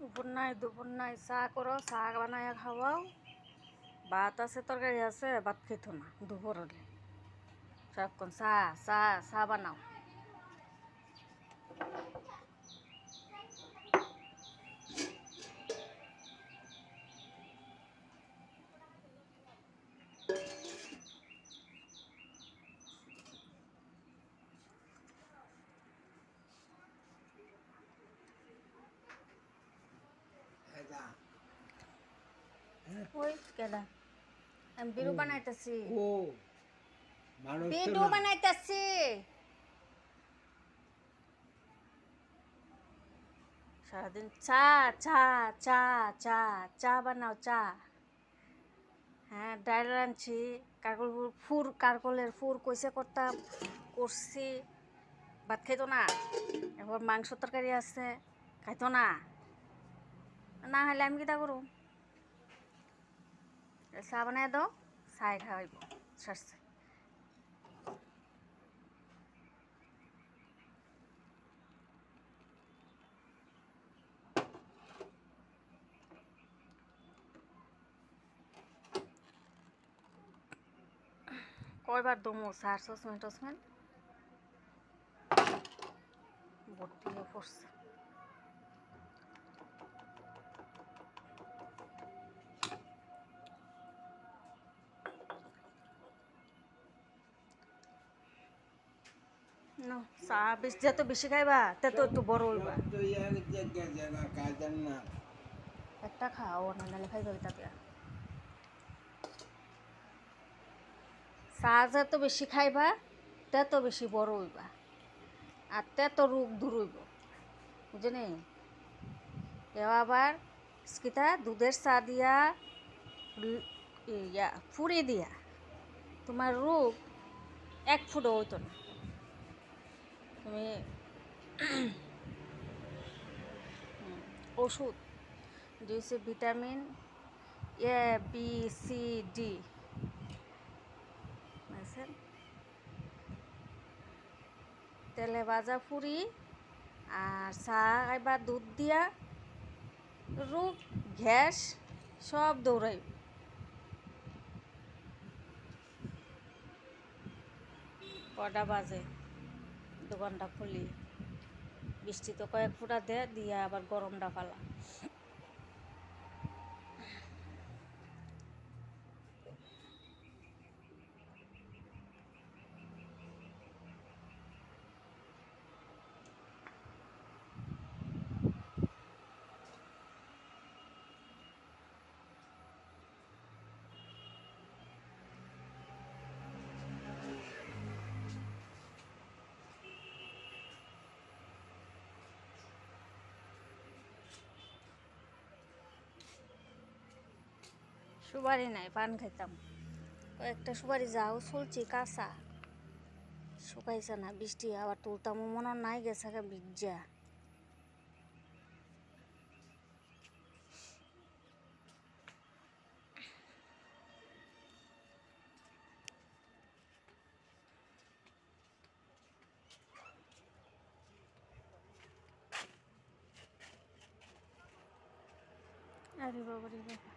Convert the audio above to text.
দুপুর নাই চা করো, চা বানায় খাওয়াও। ভাত আছে, তরকারি আছে, ভাত খেতো না দুপুর হলে। সারাক্ষণ চা চা চা বানাও। ওই কেডা? আমি বিরু বানাইতেছি। ভিডিও বানাইতেছি। সারাদিন চা চা চা চা চা বানাও চা। হ্যাঁ, ডাল রাঁধছি, কারকলের ফুর কইসে করতাম, করছি। ভাত খাইতো না। এবার মাংস তরকারি আছে, খাইতো না। না হলে আমি কিতা করু? চা বানাই দাও, চাই খাওয়াইব সারছে। কয়বার দমু চার সসম্যান টসম্যান ভর্তি হয়ে পড়ছে। চা যত বেশি খাইবা তত একটু বড় হইবা। একটা খাও না, নাহলে খাইবা তাকে। চা যত বেশি খাইবা তত বেশি বড় হইবা, আর তত রোগ দূর হইব, বুঝলি? কেউ আবার কিতা দুধের চা দিয়া ফুড়ি দিয়া তোমার রোগ এক ফুটও হইতো না। তুমি ওষুধ দিয়েছে vitamin A B C D, বুঝছেন? তেলে ভাজা ফুরি আর চা খাইবা দুধ দিয়া, রোগ গ্যাস সব দৌড়াই। কটা বাজে? দোকানটা খুলি, বৃষ্টি তো কয়েক ফুটা দিয়া আবার গরমটা ফালা। সুপারি নাই, পান খাইতাম। কয়েকটা সুপারি যাও চলছি কাঁচা, শুকাইছে না। বৃষ্টি আবার তুলতাম মনে নাই গেছে ভিজা। আরে বাবা রে বাবা।